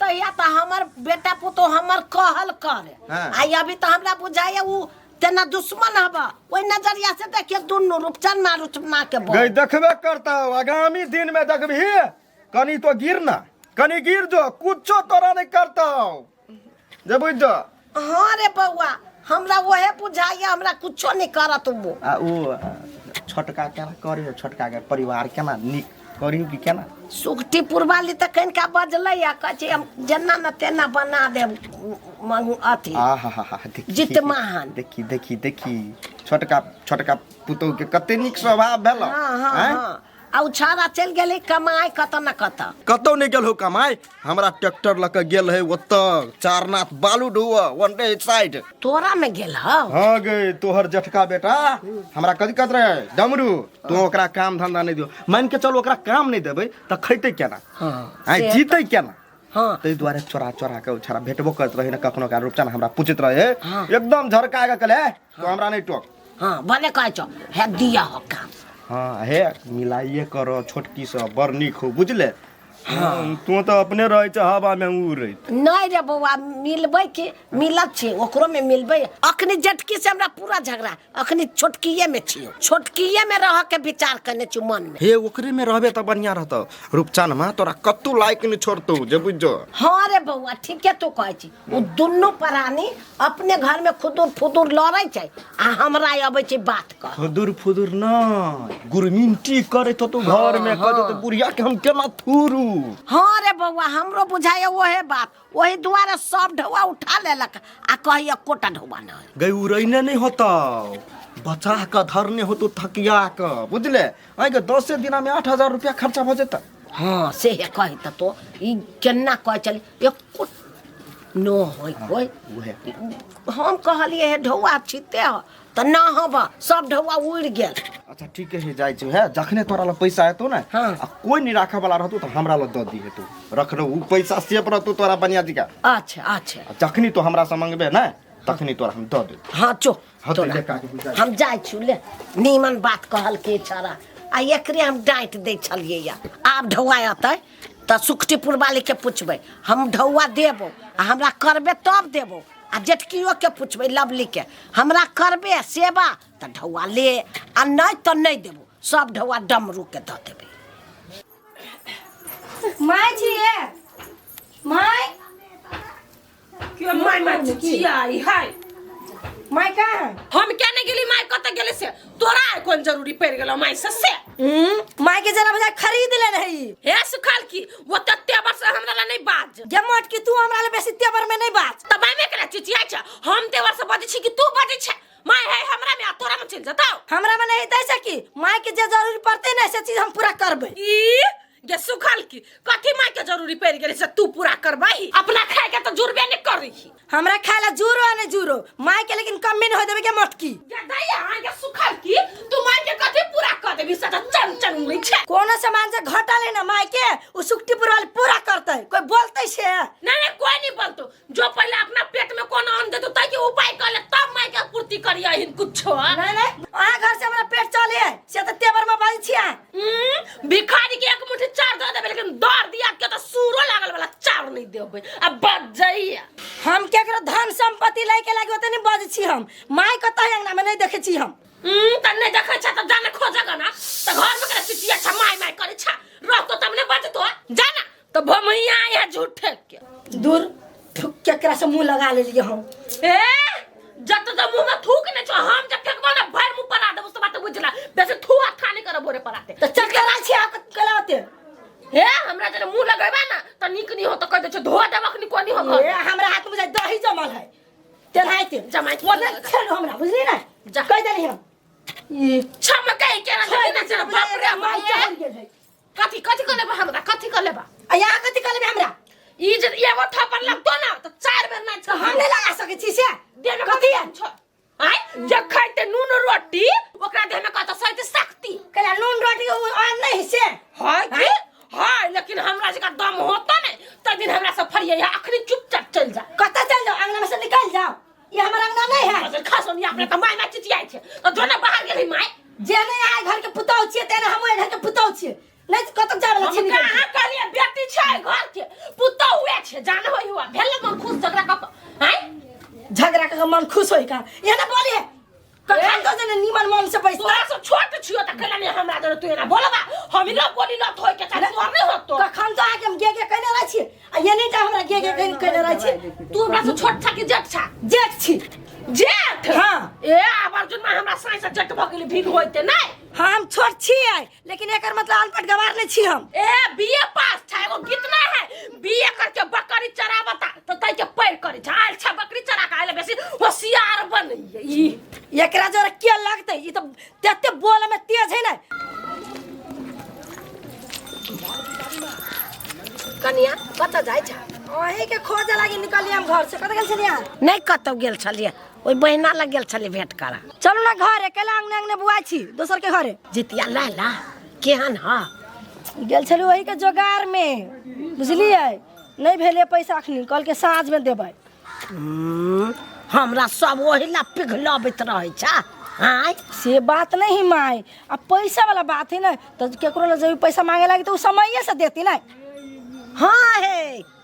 तहिया तो हमर बेटा पुतो हमर कहल करे आई अभी तो हमरा बुझाए उ तेना दुश्मन हबा ओइ नजरिया से देखिए दुनु रूपचन मारुचना के गई देखबे करता आगामी दिन में देखबी कनी तो गिरना कनी गिर जो कुछो तोरा नहीं करता जे बुझ जो। हां रे बउआ हमरा ओहे बुझाए हमरा कुछो नहीं करत वो आ ओ छोटका केना करियो छोटका के परिवार केना निक करियो कि केना सुखटी पुरवाली त कनका बजलै या कहे हम जेना न तेना बना दे अथी जित महान देखी छोटका पुतौ के कते निक स्वभाव भेल। हां आ उछारा चल गेलै कमाई कत न कतौ नहीं गेल हो कमाई हमरा ट्रैक्टर ल के गेल है ओत चारनाथ बालू ढोआ वन डे साइड तोरा में गेल ह। हां गई तोहर जटका बेटा हमरा कथि कहत रहे डमरू तू ओकरा काम धंधा नहीं दियो मान के चल ओकरा काम नहीं देबै त खैते केना हां जीते केना हां तै द्वारे चोरा के उछारा भेटबो करत रहे न कखनो का रूपचन हमरा पूछत रहे एकदम झरका के कहले तो हमरा नहीं टोक हां बने कहै छ हे दिया हो काम हाँ हे मिलाइए करो छोटकी से बड़ निक हो बुझले। हाँ तू तो अपने रहे छ हवा में उड़ै नहीं रे बउआ मिलबै के मिलत छै ओकरो में मिलबै अखनी जटकी से हमरा पूरा झगड़ा अखनी छोटकीये में छियो छोटकीये में रह के विचार करने छु मन में हे ओकरे में रहबे त बढ़िया रहतो रूपचन में तोरा कत्तू लायक नहीं छोड़तो जे बुझजो। हां रे बउआ ठीके तो कहै छी उ दुन्नु प्राणी अपने घर में खुदुर फुदुर लड़ै छै आ हमरा आबै छै बात कह खुदुर न गुरमिंटी करे तो तू घर में कहतो तो बुढ़िया के हम केना थूरू। हाँ रे बउआ हमरो बुझाए ओहे बात वही द्वारा सब ढौआ उठा लेलक आ कहिया कोटा ढौआ न गई उरैने नहीं होता बचा के धरने हो तो थकिया के बुझले आई के 10 दिन में 8000 रुपया खर्चा हो जेता। हाँ से है कही तो ई केना कह चली एक नो होय कोई हम कहलिए हे ढौआ छिते ह त ना हबा सब ढौआ उड़ गेल। अच्छा ठीक है जाय छै है जखने तोरा ल पैसा हेतौ ना आ कोई नहीं राखे वाला रहतौ त हमरा ल द दी हेतौ रखनो उ पैसा सेप रहतौ तोरा बनिया दिका। अच्छा जखनी तो हमरा से मांगबे ना तखनी तोरा हम द दे। हां चो हम जाय छु ले नीमन बात कहल के छरा आ एकरे हम डांट दे छलिए या आब ढौआ आतै त सुखटीपुर वाली के पूछबै हम ढौआ देबो आ हमरा करबे तब देबो आ जेठकियो के पूछबै लवली के हमरा करबे सेवा त ढौआ ले आ नहीं त नहीं देबो सब ढौआ डमरू के द देबे। माय छिए माय के माय छियाई हाय माय का हम क्या नहीं गेली माय कत गेले से तोरा कोन जरूरी पड़ गेलो माय से माय के जरा बजा खरीद ले रही हे सुखाल की वो तत्ते वर्ष हमरा ला नहीं बाज जे मोट की तू हमरा ले बेसी तेवर में नहीं बाज तब मैं केना चिचिया छ हम ते वर्ष बजे छी कि तू बजे छ माय है हमरा में तोरा में चल जताओ हमरा में नहीं तै सकी माय के जे जरूरी पड़ते ना से चीज हम पूरा करबै ये सुखाल की कथी माय के जरूरी पड़ गेले से तू पूरा करबाई अपना खाए के तो जुरबे नहीं कर रही हमरा खाला जुरो ने जुरो माय के लेकिन कम में हो देबे के मोटकी ये दैया आगे सुखाल की तू माय के कथी पूरा कर देबी से चन उंगली छ कोनो सामान से घटा ले ना माय के उ सुखटीपुर वाली पूरा करतै कोई बोलतै से नहीं कोई नहीं बोलतो जो पहले अपना पेट में कोन अन्न दे तो ताकि उपाय कर ले तब माय के पूर्ति करिया हिन कुछ नहीं आ घर से हमरा पेट चले से त तेवर में बाज छिया भिखारी के एक मुट्ठी चार दे देबे लेकिन दौड़ दिया के तो सूरो लागल वाला चार नहीं देबे अब बच जाइए हम केकरो धन संपत्ति लै के लागे ओते नहीं बाज छी हम माय कतै अंगना में नहीं देखे छी हम तन्ने देखै छ त जाने खोजगा ना त घर में करे चिचिया छ माय करे छ रहतो तमने बजतो जाना त भमैया आया झूठे के दूर ठुक केकरा से मुंह लगा ले लिए हम ए जत त मुंह में थूक ने छ हम जब फेकबो ना भर मुंह पर आ देबो सब बात बुझला वैसे थू अठाने करे बोरे पराते त चल करा छी आ कलाते हे हमरा जने मुंह लगाबा ना त निक नहीं हो त कह दे छ धो देबखनी कोनी हो ए हमरा हाथ में दही जमल है तेनाइते जमाई ओने छेलो हमरा बुझली ना जा कह देली हम ई छमकै के ना जने बाप रे माय कथी कर लेबा हमरा कथी कर लेबा आ या कथी कर लेबे हमरा ई जे एगो थप्पड़ लगतो ना त चार बेर ना छ हम नहीं लगा सके छी से देह में कथी छ आय जे खाइते नून रोटी ओकरा देह में कत सहित शक्ति कला नून रोटी और नहीं से हाय की हाय लेकिन हमरा जका दम होता ने त दिन हमरा सब फरिया अखनी चुपचाप चल जा कत चल जाओ अंगना में से निकल जाओ ये हमारा अंगना नहीं है अरे खासो नहीं अपने त माय माय चिचियाई छे त जोना बाहर गेली माय जे नहीं आए घर के पुतौ छिए तेने हम घर के पुतौ छिए नहीं कत जावला छी कहां कहलिए बेटी छै घर के पुतौ हुए छे जाने होई हुआ भेले मन खुश झगड़ा क हैं झगड़ा का मन खुश होई का ये ना बोलिए कखन तो जने निमन मन से पैसा तोरा से छोट छियो त केला नहीं हमरा जरे तू ना बोलबा हम ना बोली ना होय के चाहे तोर नहीं होत तो कखन तो आके हम गे कहने रह छी आ ये नहीं ता हमरा गे कहने रह छी तू हमरा से छोट छा कि जेठ छा जेठ छी जेठ हां ए आबार जुन में हमरा साई से जेठ भ गेली भीड़ होइते नहीं हम छोट छी आय लेकिन एकर मतलब अनपढ़ गवार नहीं छी हम ए बीए पास था एगो गीत ना है बीए करके बकरी चरावता तो तई के पैर करे छ आल छ बकरी चरा के आले बेसी होशियार बनई ई एकरा जरा के लगते ई तो तते बोले में तेज है ना कनिया कत जाय छ ओही के खोजे लागी निकली हम घर से कत गेल छलिया नहीं कतौ गेल छलिए ओइ बहिना लग गेल छलिए भेंट करा चलू ना घर अकेला अंगने बुआ छी दोसर के घरे जितिया लाला केहन ह गेल छलू वही के जोगार में बुझलिए नहीं भेले पैसा अखनी कल के साँझ में देबै हमरा सब ओही ला पिघलाबैत रहै छ हाय से बात नहीं माई अब पैसा वाला बात है ना तो केकरो ले जब पैसा मांगे लागी तो समय से देती ना हाँ हे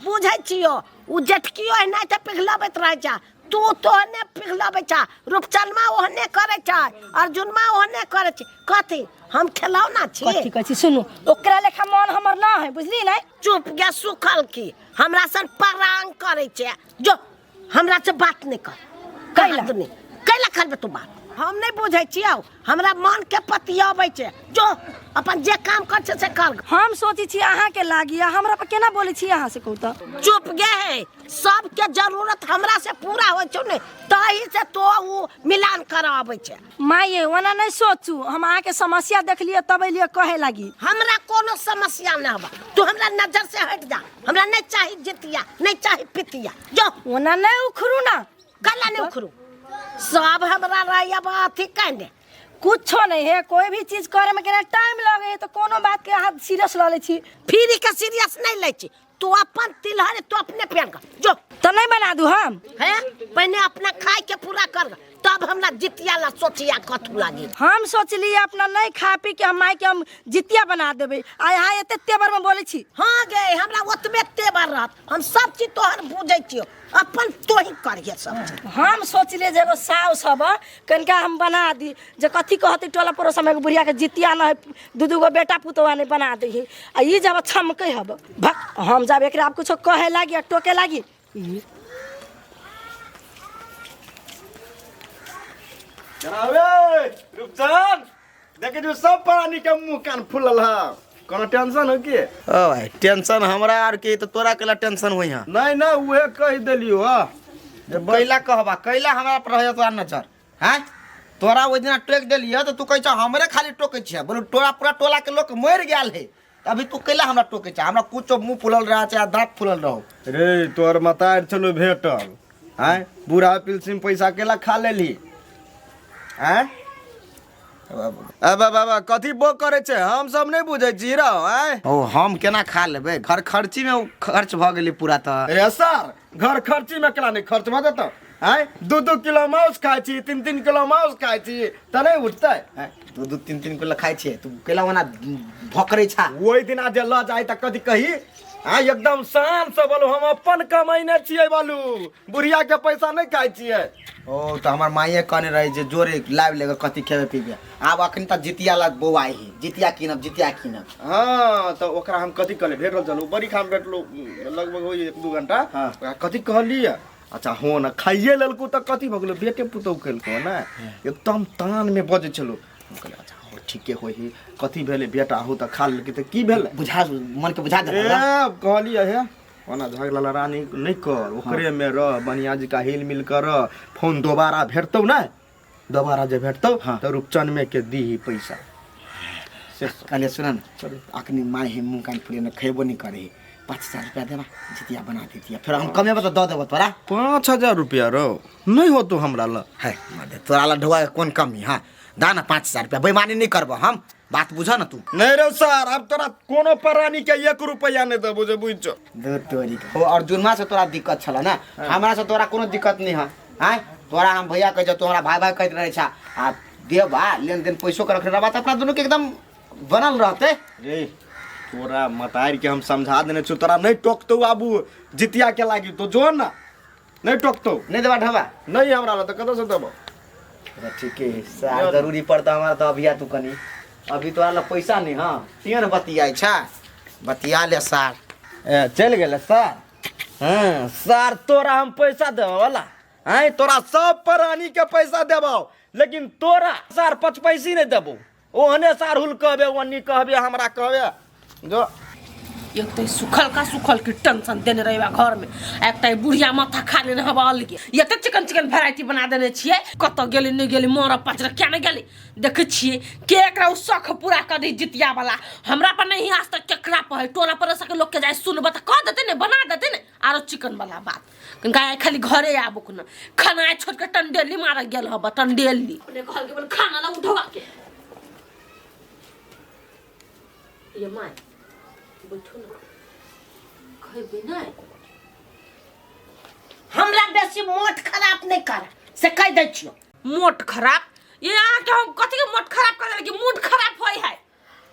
बुझै छियो उ जटकियो है नहीं त पिघलाबैत रहै छ तू तो ने पिघलाबै छ रूपचंदमा ओहने करे छ अर्जुनमा ओहने करे छ कथी हम खिलौना छी कथी कहै छी सुनू ओकरा लेखा मन हमर ना है बुझली नहीं चुप गे सुखल की हमरा सन परांग करे छ जो हमरा से बात नहीं कर कैला करबे तू बात हम नहीं बुझै छियो हमरा मन के पतियाबै छ जो अपन जे काम कर छ से कर हम सोची छी अहाँ के लागी हमरा पर केना बोले छी अहाँ से कहू तो चुप गे है सब के जरूरत हमरा से पूरा होय छ ने तही से तो उ मिलान कराबै छ माये वना नहीं सोचू हम अहाँ के समस्या देख लिए तबे लिए कहे लागी हमरा कोनो समस्या न हबा तू हमरा नजर से हट जा हमरा नहीं चाहिए जितिया नहीं चाहिए पितिया जो वना नहीं उखरू ना गला नहीं उखरू सब हमरा रहिया बात कहने कुछो नहीं है कोई भी चीज करे में केना टाइम लगे है तो कोनो बात के हाथ सीरियस ल ले छी फिर के सीरियस नहीं ले छी तू अपन तिलहरे तू अपने पेन कर जो तो नहीं बना दू हम है पहले अपना खाए के पूरा कर तब हमरा जितिया ला सोचिया कथु लागी हम सोचलिए अपना नहीं खा पी के हम माई के हम जितिया बना देबे आ यहाँ एते तेवर में बोले छी हाँ गे हमरा ओतबे तेवर रहत हम सब चीज तोहर बुझै छियो अपन तो ही करिए सब चीज हम सोचलिए जे एगो साव सब कनका हम बना दी जे कथी कहते टोला पड़ोस में बुढ़िया के जितिया न दू गो बेटा पुतवा ने बना दे आ ई जब छमके हब भक हम जब एकरा आप कुछो कहे लागी टोके लागी जनाबे रूपचंद देखे जो सब प्राणी के मुंह कान फुलल है कोनो टेंशन हो के ओ भाई टेंशन हमरा आर के तो तोरा केला टेंशन होई हां नहीं ना उहे कह देलियो जे कैला कहबा कैला हमरा पर रहे तो नजर हैं तोरा ओइ दिन टोक देलियो तो तू कहै छ हमरे खाली टोकै छ बोलू टोला पूरा टोला के लोग मर गेल है अभी तू कैला हमरा टोकै छ हमरा कुछो मुंह फुलल रहा छ दांत फुलल रहो रे तोर मतार चलो भेटल हैं बुढ़ा पिलसिम पैसा केला खा लेली हैं अब बाबा कथी बो करे छे हम सब नहीं बुझै छी रो हैं ओ हम केना खा लेबे घर खर्ची में खर्च भ गेली पूरा त रे सर घर खर्ची में केला नहीं खर्च भ देतो हैं 2-2 किलो मांस खाइ छी 3-3 किलो मांस खाइ छी त नहीं उठतै हैं 2-3 किलो खाइ छी तू केला वना भोकरै छा ओइ दिन आज ल जाय त कथी कही हाँ एकदम शान से बोलू हम अपन कमाइने छियै बोलू बुढ़िया के पैसा नहीं खाइ छियै ओ तो हमार माइए कहने रही जे जोरे लाइव लेकर कथी खेबे पीबे आब अखन तक जितिया ला बौआई ही जितिया कीनब हाँ तो ओकरा हम कथी कहले भेटल चलू बड़ी खाम भेटलो लगभग होई 1-2 घंटा हाँ। कथी कहलिए अच्छा हो ना खाइए लेलकू तो कथी भ गेलो बेटे पुतौ केलको ना एकदम तान में बजे चलो हम कहले अच्छा हो ठीके होई कथी भेले बेटा हो त खा लेलकै त की भेले बुझा मन के बुझा दे कहलिए हे ओना झगड़ा लड़ानी नहीं कर ओकरे में रह बनिया जी का हिल मिल कर फोन दोबारा भेटतौ ना दोबारा जे भेटतौ तो रूपचंद में के दी पैसा कहले सुन न अखनी माई हे मुंह कान फुले न खेबो नहीं करे 5,000 रुपया देबा जितिया बना देतिया फिर हम कमेबा तो द देबो तोरा 5,000 रुपया रो नहीं हो तो हमरा ल है मदे तोरा ला ढोआ कौन कमी हां दाना 5,000 रुपया बेईमानी नहीं करबो हम बात बुझा ना तू नहीं रे सर अब तोरा कोनो प्राणी के 1 रुपया नहीं देबो जे बुझ दो तोरी हो अर्जुनमा से तोरा दिक्कत छला ना हमरा से तोरा कोनो दिक्कत नहीं है हैं तोरा हम भैया कह छ तोरा भाई कहत रहे छ आ देबा लेन देन पैसो कर रखले रहबा त अपना दोनों के एकदम बनल रहते रे तोरा मतार के हम समझा देने छु, तोरा नहीं टोकतो आबू जितिया के लागी तो जो ना नहीं टोकतो। नहीं देबा ढबा नहीं हमरा तो कतो से देबो। ठीक है सार जरूरी पड़ता हमारा तो अभी तू कनी अभी तो आला पैसा नहीं। हाँ तीन बतिया छा बतिया ले सार चल गेले सर। हाँ सर तोरा हम पैसा देबो वाला हैं, तोरा सब प्राणी के पैसा देबो, लेकिन तोरा सर 5 पैसे नहीं देबो। ओहने सार हुल कहबे ओनी कहबे हमरा कहबे जो एक तो सुखल की टेंशन देने रहिबा घर में, एक तो बुढ़िया माथा खाने न हवा अलगे। ये तो चिकन वैरायटी बना देने छिए, कत गेली नहीं गेली मोर पचर क्या नहीं गेली देखे छिए के एकरा शौक पूरा कर दी जितिया वाला। हमरा पर नहीं आज तक केकरा पर टोला पर सके लोग के जाय सुनबा त कह देते ने बना देते ने आरो चिकन वाला बात। कनका खाली घरे आबो न खाना छोड़ के टंडेली मार गेल हबा टंडेली अपने घर के बोल खाना ला उठवा के ये माय बैठो ना खइबे नहीं। हमरा बेसी मोट खराब नहीं कर से कह दे छियो। मोट खराब ये यहाँ के हम कथी के मोट खराब कर कि मूड खराब होई है।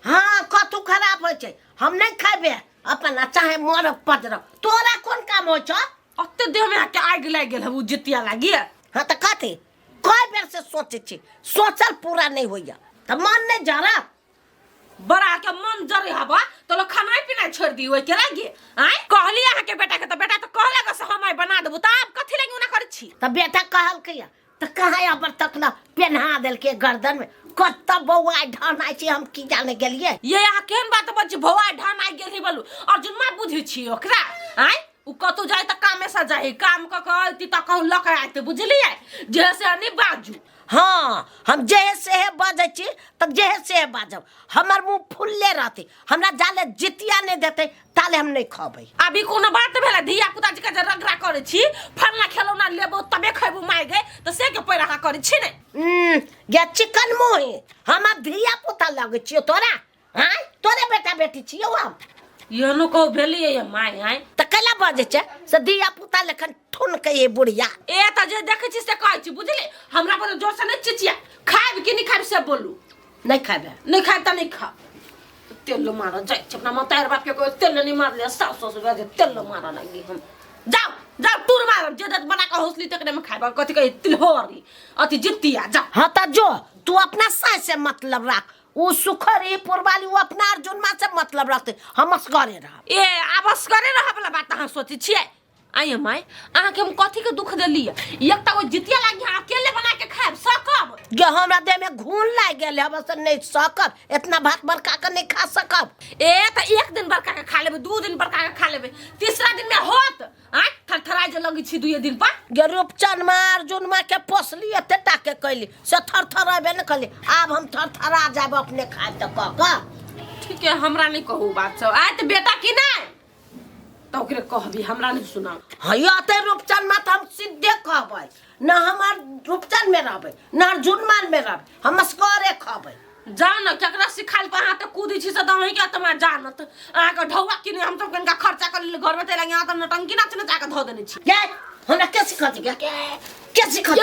हाँ कतु खराब हो छै, हम नहीं खाबे अपन चाहे मोर पजर। तोरा कौन काम हो छ? अत्ते देह में आके आग लाग गेल है वो जितिया लागी। हाँ तो कथी कई बेर से सोचे छी, सोचल पूरा नहीं होइया तो मन नहीं जा रहा। बड़ा के मन जरे हबा तो लोग खाना पीना छोड़ दी ओइ के लागी। आय कहली यहाँ के बेटा के तो बेटा तो कहला से हम बना देबो त आप कथी लागी ना करे छी। तो बेटा कहल कहिया तो कहाँ अब तक ना पहना देल के गर्दन में कत बौआ ढानाई छी हम की जाने गेलिए। ये यहाँ केहन बात बच भौआ ढाना गेल बोलू अर्जुन मा बुझी छी ओकरा। आय उ कतो जाय त काम से जाय काम क कहती त कहू लक आते बुझलिए जैसे अनि बाजू। हाँ हम जेहे से बाजे छी त जेहे से बाजब, हमर मुंह फुलले रहते, हमरा जाले जितिया नहीं देते ताले हम नहीं खाबे। अभी कोनो बात भेला धिया पुता जी के रगड़ा करे छी फलना खिलौना लेबो तबे खइबो माय गए तो से के पैरा का करे छी ने। ये चिकन मोही हमर धिया पुता लगे छियो तोरा। हां तोरे बेटा बेटी छियो हम ये नो को भेलिए ये माय। आय त कला बाजे छे से धिया पुता लेखन ठुन के ये बुढ़िया ए त जे देखे छी से कहै छी बुझली हमरा पर जोर से नहीं चिचिया खाब कि नहीं खाब से बोलू। नहीं खाबे नहीं खाब त नहीं खा तेल मार जाय छ अपना मतार बाप के को तेल नहीं मार ले सास ससुर के तेल मार लगी हम। जाओ जाओ टूर मार जे दत बना के हौसली तकने में खाबा कथि कहि तिलहोरी अति जितिया जा। हां त जो तू अपना सास से मतलब रख, वो सुखरी पुरवाली वो अपना अर्जुन मां से मतलब रखते, हम असगरे रह। ए आबस करे रह वाला बात अहाँ सोची छिए। आय माय अहाँ के हम कथि के दुख देली एक त वो जितिया लागी अकेले बना के खाब सकब जे हमरा देह में घून लाग गेल है बस नहीं सकब, इतना भात बरका के नहीं खा सकब। ए त एक दिन बरका के खा लेबे 2 दिन बरका के खा लेबे तीसरा दिन में होत आ थरथरा जे लगी छी 2 दिन पर। गे रूपचंद मां अर्जुन मां के पोसली एते टाके कैली से थरथराबे न कली, अब हम थरथरा जाब अपने खाए त क ठीक है हमरा नहीं कहू बात सब। आय त बेटा की नहीं तो ओकरे कहबी हमरा नहीं सुना। हया ते रूपचंद मां त हम सीधे कहबै ना हमार रूपचंद में रहबै ना अर्जुन मां में रहबै, हम असगरे कहबै। जान न केकरा सिखाल पर हाथ कूदी छी से दही के तमा जानत अहाँ के ढौवा किने हम सब कनका खर्चा कर ले घर में तेला यहाँ त नटंकी नाच न जाके ध देने छी। ये हमरा के सिखा दिया के सिखा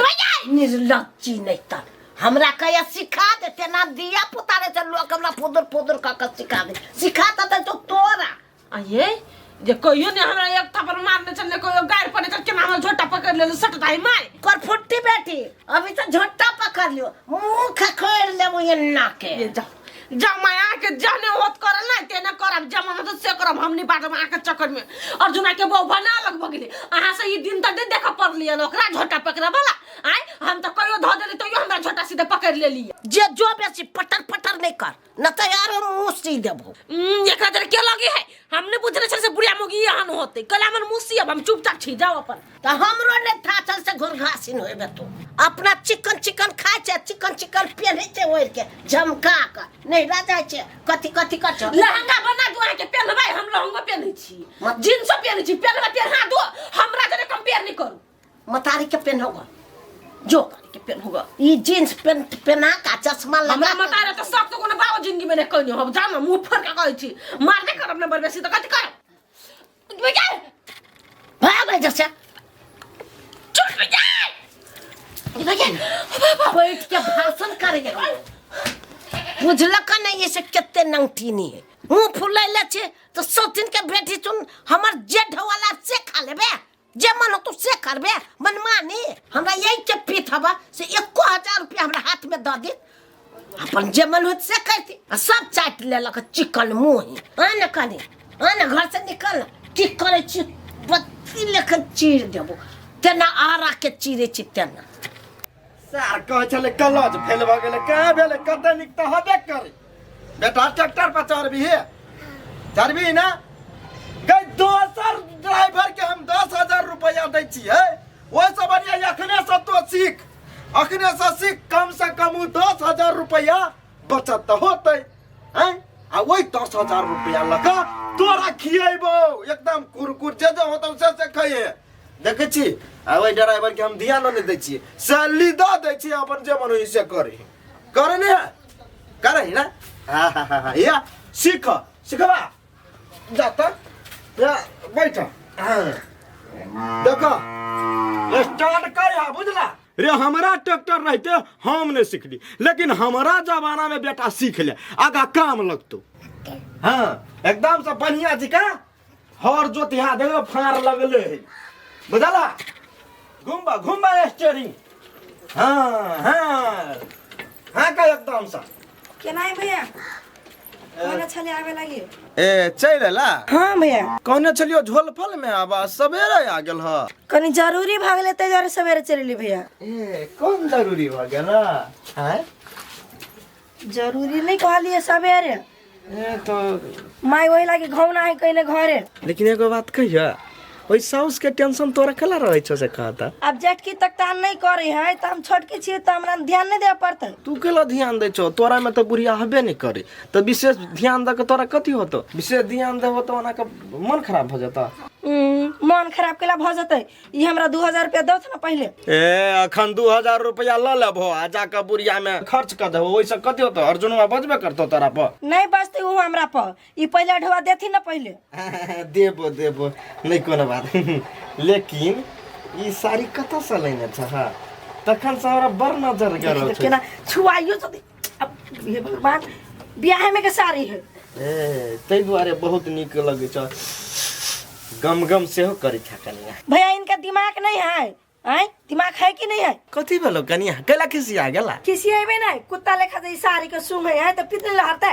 निर्लज्जी नहीं त हमरा कया सिखा देते ना दिया पुतारे से लोग हमरा फुदर का सिखा दे सिखाता तो तोरा। आये जे कहियो ने हमरा एक थप्पड़ मारने चलने कोई गाड़ पड़े चल के नाम झोटा पकड़ ले सटदाई माय कर फुट्टी बेटी अभी तो झोटा पकड़ लियो मुंह खखोड़ लेबो ये नाके। ये जा जमाया के जाने होत करल ना तेने करब जमा तो से करब हमनी बात में आके चक्कर में अर्जुना के बहु बना लग भगले अहाँ से ई दिन त दे देखा पड़ लिया ओकरा झोटा पकड़ा वाला। आय हम तो कहियो ध देली तो यो हमरा झोटा सीधे पकड़ ले लिया जे जो बेसी पटर नहीं कर न तो यार हम मुंह सी देबो। एकरा जरे के लगे है हमने बुझने चल से बुढ़िया मोगी यहाँ न होते कल हमन मुसी अब हम चुपचाप छी जाओ अपन तो हमरो ने था चल से घुरघासिन होबे तो अपना चिकन खाय छे चिकन पहने छे ओर के झमका का नहीं रह जाय छे कथि कर छ लहंगा बना दो के पहनबै हम लहंगा पहनै छी जींस पहनै छी पहनबै पहना दो हमरा जरे कंपेयर नहीं करू मतारी के पहनोगा जो के पहनोगा ई जींस पहना का चश्मा लगा हमरा मतारे तो सब तो कोनो बाबू जिंदगी में नहीं कहनी हम जान मुंह फर के कहै छी मार दे करब न बरबेसी तो कथि कर बे जा भाग जैसे चुप जा बैठ के भाषण करेगा बुझलक नहीं ये से कितने नंगटीनी है मुँह फुलैले छी तो सोतिन के बेटी चुन हमर जे ढवाला से खा लेबे जे मन हो तू से करबे मनमानी हमरा यही के पीठ हवा से 1000 रुपया हमरा हाथ में दे दी अपन जे मन हो से करती सब चाट लेलक चिकन मुँह आने कनी आने घर से निकल की करे छी बत्ती लेखन चीर देबो तेना आरा के चीरे छी तेना सार कहे चले कलज फेल भ गेले कहाँ भेले कते निक त हबे करे बेटा ट्रैक्टर पर चढ़बी है चढ़बी ना गई दोसर ड्राइवर के हम 10,000 रुपया दै छियै ओइ से बढ़िया अखने से तो सीख अखने से सीख कम से कम 10,000 रुपया बचत तो होते हैं आ वही 10,000 रुपया लगा तोरा खिएबो एकदम कुरकुर जे होतो से खाइए देखे छी आ वही ड्राइवर के हम ध्यान नहीं दै छियै सैलरी द दै छियै अपन जे मन होई से करे ने करे ना हा या सिखबा जाता या बैठ देखो स्टार्ट कर या बुझला रे हमारा ट्रैक्टर रहते हम नहीं सीखली लेकिन हमारा जमाना में बेटा सीख ले आगा काम लगतो हाँ एकदम से बढ़िया जी का हर जोतिहा देखो फार लगले है बुझला घुमबा स्टीयरिंग हाँ का एकदम सा केना है भैया कौन छले आवे लगी ए चलेला हाँ भैया कौन चलियो झोल फल में आबा सवेरे आ गेल ह कनी जरूरी भागले ते जरे सवेरे चलली भैया ए कौन जरूरी हो गेल हैं जरूरी नहीं कहलिए सवेरे ए तो माई वही लागी घौना है कहीं घरे लेकिन एगो बात कहिया ओइ साउस के टेंशन तोरा कला रहै छ से कहता अब जेठकी तक तान नहीं करे है त हम छोटकी छिए त हमरा ध्यान नहीं दे पड़ते तू केला ध्यान दै छो तोरा में तो बुढ़िया हबे नहीं करे तो विशेष ध्यान द के तोरा कथी होतो विशेष ध्यान देबो तो ओना के मन खराब हो जाता मन खराब केला भ जते ई हमरा 2000 रुपया दत ना पहले ए अखन 2000 रुपया ल लेबो आ जाके बुढ़िया में खर्च कर देबो ओइ से कथी होतो अर्जुनवा बजबे करतो तोरा पर नहीं बचते वो हमरा पर ई पहले ढवा देथी ना पहले देबो नहीं कोनो बात लेकिन ई साड़ी कत से लेने छ हां तखन से हमरा बड़ नजर गरल छ केना छुआइयो जदी अब ये भगवान बियाह में के साड़ी है ए तै दुआरे बहुत नीक लगे छ गम सेहो करी था कनिया भैया इनका दिमाग नहीं है हैं दिमाग है कि नहीं है कथी भेलो कनिया केला खिसी आ गेला किसी आइबे नहीं कुत्ता लेखा दे साड़ी के सूंघ है तो पितल लहरता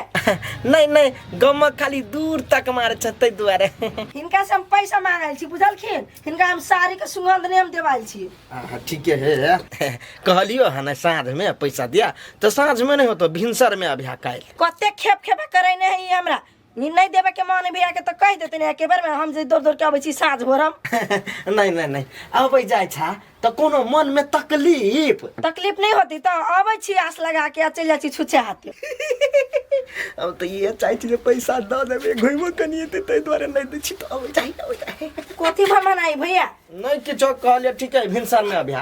नहीं गम खाली दूर तक मारे छ तै दुआरे इनका से हम पैसा मांगल छी बुझलखिन इनका हम साड़ी के सुगंध नहीं हम देवाल छी हां ठीक है कहलियो हने साँझ में पैसा दिया तो साँझ में नहीं होतो भिनसर में अभी काल कते खेप करे नहीं हमरा नी नहीं देबे के मन भैया के तो कह देते नहीं के बार में हम जे दौड़ के आबै छी साँझ भोर हम नहीं आबै जाय छा तो कोनो मन में तकलीफ नहीं होती तो आबै छी आस लगा के चल जाय छी छुछे हाथ अब तो ये चाहे छी पैसा द देबे घुइबो कनिए तै द्वारे नहीं दै छी तो आबै जाय कोथी भमन आई भैया नहीं किछो कहले ठीक है भिनसर में अभी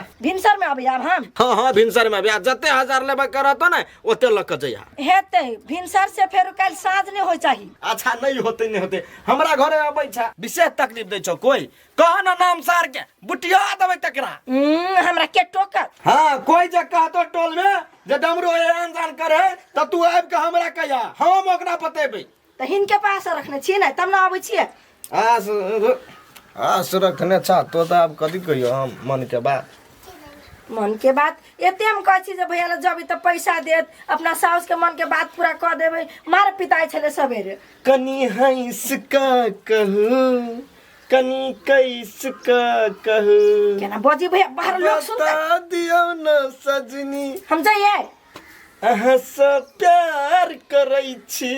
अब हम हां भिनसर में अभी जते 1000 लेबे करतो ना ओते लक जइया हेते भिनसर से फेर कल साँझ नहीं होय चाहिए अच्छा नहीं होते हमरा घरे आबै छा विशेष तकलीफ दै छौ कोई कह ना नाम सार के बुटिया देबै तकरा हमरा के टोकत हां कोई जे कहतो टोल में जे डमरू अनजान करे त तू आब के हमरा कहिया हम ओकरा बतेबै त हिनके पास रखने छी ना तब ना आबै छी आस रखने छा तो अब कथी कहियो हम मन के बात एते हम कह छी जे भैया ले जब त पैसा देत अपना साउस के मन के बात पूरा कर देबै मार पिताई छले सवेरे कनी हंस का कहू कनी कैस का कहू केना बजी भैया बाहर लोग सुनता बता दियो न सजनी हम जाइए अहाँ से प्यार करै छी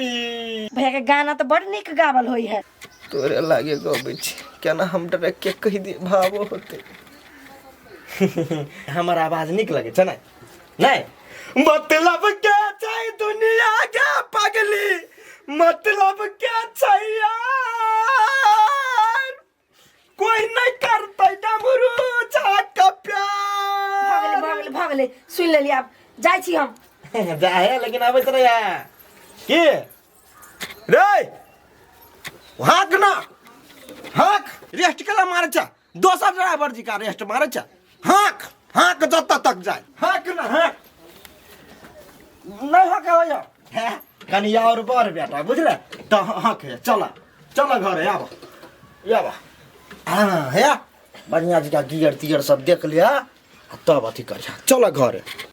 भैया के गाना तो बड़ निक गावल होई है तोरे लागे गबै छी केना हम डरे के कहि दे भावो होते हमार आवाज निक लगे छ नहीं मतलब क्या चाहिए दुनिया के पगली मतलब क्या चाहिए कोई नहीं करता डमरू का प्यार भागले सुन लेली आप जाय छी हम जाए लेकिन आबैत रे की रे हाक ना हाक रेस्ट कला मारे छ दोसर ड्राइवर जी का रेस्ट मारे छ हाक जत तक जाए हाक ना हाक नहीं हाक हो जा कनी और बढ़ बेटा बुझले तो हाँ के चला चला घर आब हाँ है बढ़िया जगह गियर तियर सब देख लिया तब अथी कर चला घर